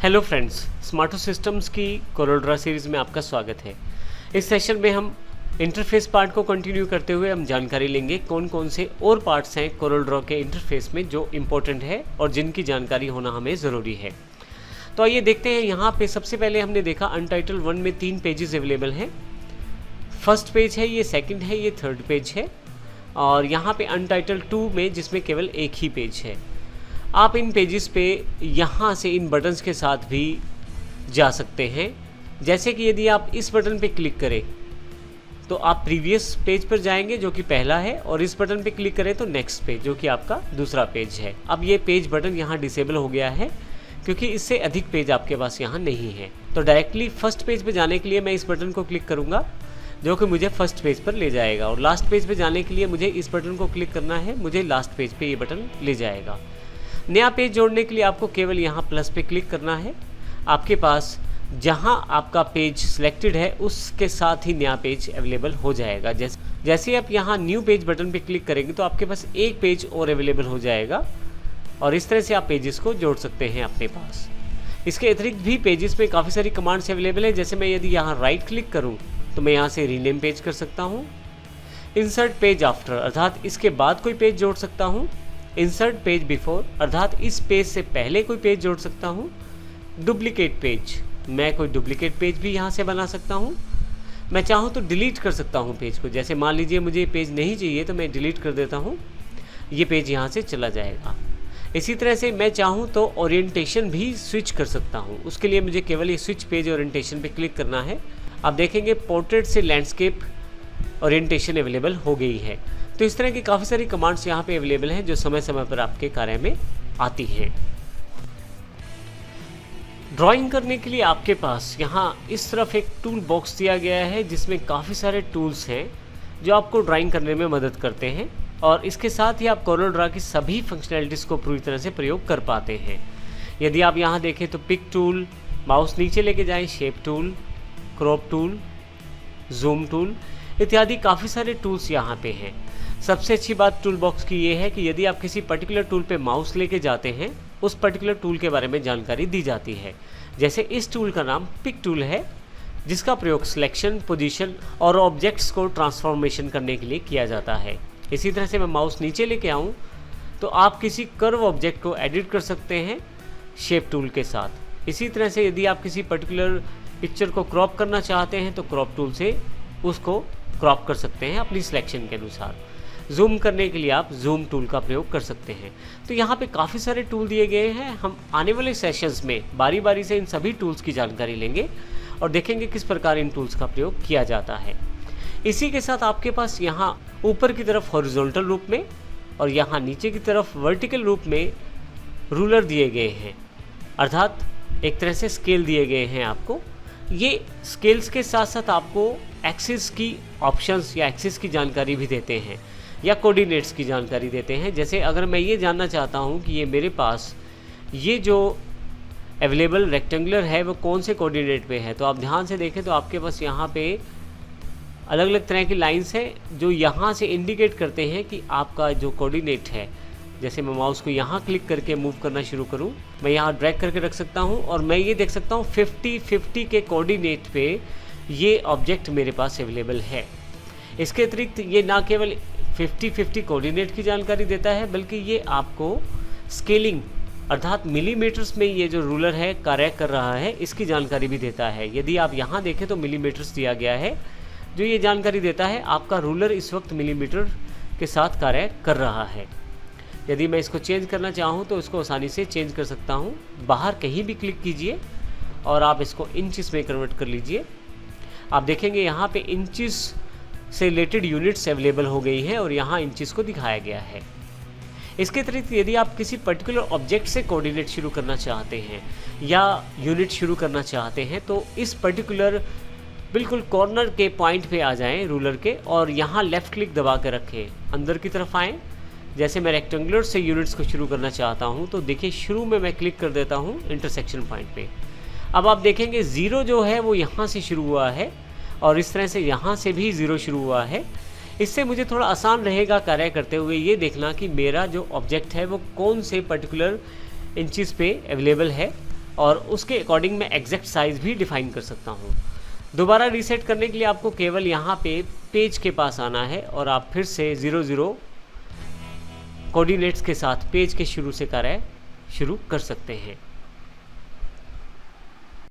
Hello friends, स्मार्टो systems की कोरोड्रा series में आपका स्वागत है। इस सेशन में हम इंटरफेस पार्ट को कंटिन्यू करते हुए हम जानकारी लेंगे कौन कौन से और पार्ट्स हैं कोरोड्रा के इंटरफेस में जो इम्पोर्टेंट है और जिनकी जानकारी होना हमें ज़रूरी है। तो आइए देखते हैं। यहाँ पे सबसे पहले हमने देखा अनटाइटल 1 में 3 पेजेस अवेलेबल हैं। फर्स्ट पेज है, ये सेकंड है, ये थर्ड पेज है, और यहाँ पे अनटाइटल 2 में जिसमें केवल एक ही पेज है। आप इन पेजेस पे यहाँ से इन बटन्स के साथ भी जा सकते हैं। जैसे कि यदि आप इस बटन पे क्लिक करें तो आप प्रीवियस पेज पर जाएंगे जो कि पहला है, और इस बटन पे क्लिक करें तो नेक्स्ट पेज जो कि आपका दूसरा पेज है। अब ये पेज बटन यहाँ डिसेबल हो गया है क्योंकि इससे अधिक पेज आपके पास यहाँ नहीं है। तो डायरेक्टली फर्स्ट पेज पे जाने के लिए मैं इस बटन को क्लिक करूँगा जो कि मुझे फर्स्ट पेज पर ले जाएगा, और लास्ट पेज पे जाने के लिए मुझे इस बटन को क्लिक करना है, मुझे लास्ट पेज पे ये बटन ले जाएगा। नया पेज जोड़ने के लिए आपको केवल यहाँ प्लस पे क्लिक करना है। आपके पास जहाँ आपका पेज सिलेक्टेड है उसके साथ ही नया पेज अवेलेबल हो जाएगा। जैसे आप यहाँ न्यू पेज बटन पे क्लिक करेंगे तो आपके पास एक पेज और अवेलेबल हो जाएगा, और इस तरह से आप पेजेस को जोड़ सकते हैं अपने पास। इसके अतिरिक्त भी पेजेस में काफ़ी सारी कमांड्स अवेलेबल है। जैसे मैं यदि यहाँ राइट क्लिक करूँ तो मैं यहाँ से रीनेम पेज कर सकता हूँ, इंसर्ट पेज आफ्टर अर्थात इसके बाद कोई पेज जोड़ सकता हूँ, इंसर्ट पेज बिफोर अर्थात इस पेज से पहले कोई पेज जोड़ सकता हूँ, डुप्लीकेट पेज मैं कोई डुप्लीकेट पेज भी यहाँ से बना सकता हूँ। मैं चाहूँ तो डिलीट कर सकता हूँ पेज को। जैसे मान लीजिए मुझे पेज नहीं चाहिए तो मैं डिलीट कर देता हूँ, ये पेज यहाँ से चला जाएगा। इसी तरह से मैं चाहूँ तो ओरिएंटेशन भी स्विच कर सकता हूँ। उसके लिए मुझे केवल ये स्विच पेज ओरिएंटेशन पे क्लिक करना है। आप देखेंगे पोर्ट्रेट से लैंडस्केप ओरिएंटेशन अवेलेबल हो गई है। तो इस तरह की काफ़ी सारी कमांड्स यहाँ पे अवेलेबल हैं जो समय समय पर आपके कार्य में आती हैं। ड्राइंग करने के लिए आपके पास यहाँ इस तरफ एक टूल बॉक्स दिया गया है जिसमें काफ़ी सारे टूल्स हैं जो आपको ड्राइंग करने में मदद करते हैं, और इसके साथ ही आप कोरोड्रा की सभी फंक्शनैलिटीज़ को पूरी तरह से प्रयोग कर पाते हैं। यदि आप यहाँ देखें तो पिक टूल, माउस नीचे लेके जाएँ, shape tool, crop tool, zoom tool इत्यादि काफ़ी सारे टूल्स यहाँ पे हैं। सबसे अच्छी बात टूल बॉक्स की ये है कि यदि आप किसी पर्टिकुलर टूल पे माउस लेके जाते हैं उस पर्टिकुलर टूल के बारे में जानकारी दी जाती है। जैसे इस टूल का नाम पिक टूल है जिसका प्रयोग सिलेक्शन, पोजीशन और ऑब्जेक्ट्स को ट्रांसफॉर्मेशन करने के लिए किया जाता है। इसी तरह से मैं माउस नीचे लेके आऊँ तो आप किसी कर्व ऑब्जेक्ट को एडिट कर सकते हैं शेप टूल के साथ। इसी तरह से यदि आप किसी पर्टिकुलर पिक्चर को क्रॉप करना चाहते हैं तो क्रॉप टूल से उसको क्रॉप कर सकते हैं अपनी सिलेक्शन के अनुसार। जूम करने के लिए आप जूम टूल का प्रयोग कर सकते हैं। तो यहाँ पे काफ़ी सारे टूल दिए गए हैं। हम आने वाले सेशंस में बारी बारी से इन सभी टूल्स की जानकारी लेंगे और देखेंगे किस प्रकार इन टूल्स का प्रयोग किया जाता है। इसी के साथ आपके पास यहाँ ऊपर की तरफ हॉरिजॉन्टल रूप में और यहाँ नीचे की तरफ वर्टिकल रूप में रूलर दिए गए हैं, अर्थात एक तरह से स्केल दिए गए हैं आपको। ये स्केल्स के साथ साथ आपको एक्सिस की ऑप्शंस या एक्सिस की जानकारी भी देते हैं या कोऑर्डिनेट्स की जानकारी देते हैं। जैसे अगर मैं ये जानना चाहता हूँ कि ये मेरे पास ये जो अवेलेबल रेक्टेंगुलर है वो कौन से कोऑर्डिनेट पे है, तो आप ध्यान से देखें तो आपके पास यहाँ पे अलग अलग तरह की लाइंस हैं जो यहाँ से इंडिकेट करते हैं कि आपका जो कोऑर्डिनेट है। जैसे मैं माउस को यहाँ क्लिक करके मूव करना शुरू करूँ, मैं यहाँ ड्रैग करके रख सकता हूँ और मैं ये देख सकता हूँ 50-50 के कोऑर्डिनेट पे ये ऑब्जेक्ट मेरे पास अवेलेबल है। इसके अतिरिक्त ये ना केवल 50-50 कोऑर्डिनेट की जानकारी देता है बल्कि ये आपको स्केलिंग अर्थात मिलीमीटर्स में ये जो रूलर है कार्य कर रहा है इसकी जानकारी भी देता है। यदि आप यहाँ देखें तो मिलीमीटर्स दिया गया है जो ये जानकारी देता है आपका रूलर इस वक्त मिलीमीटर के साथ कार्य कर रहा है। यदि मैं इसको चेंज करना चाहूँ तो इसको आसानी से चेंज कर सकता हूँ। बाहर कहीं भी क्लिक कीजिए और आप इसको इंचेस में कन्वर्ट कर लीजिए। आप देखेंगे यहाँ पे इंचेस से रिलेटेड यूनिट्स अवेलेबल हो गई हैं और यहाँ इंचेस को दिखाया गया है। इसके अतिरिक्त यदि आप किसी पर्टिकुलर ऑब्जेक्ट से कोऑर्डिनेट शुरू करना चाहते हैं या यूनिट शुरू करना चाहते हैं तो इस पर्टिकुलर बिल्कुल कॉर्नर के पॉइंट पे आ जाएं रूलर के और यहाँ लेफ़्ट क्लिक दबा कर रखें, अंदर की तरफ आएँ। जैसे मैं रेक्टेंगुलर से यूनिट्स को शुरू करना चाहता हूँ तो देखिए शुरू में मैं क्लिक कर देता हूँ इंटरसेक्शन पॉइंट पे। अब आप देखेंगे ज़ीरो जो है वो यहाँ से शुरू हुआ है और इस तरह से यहाँ से भी ज़ीरो शुरू हुआ है। इससे मुझे थोड़ा आसान रहेगा कार्य करते हुए ये देखना कि मेरा जो ऑब्जेक्ट है वो कौन से पर्टिकुलर इंचेस पे अवेलेबल है और उसके अकॉर्डिंग मैं एग्जैक्ट साइज़ भी डिफाइन कर सकता हूँ। दोबारा रीसेट करने के लिए आपको केवल यहाँ पे पेज के पास आना है और आप फिर से 00 कोऑर्डिनेट्स के साथ पेज के शुरू से कार्य शुरू कर सकते हैं।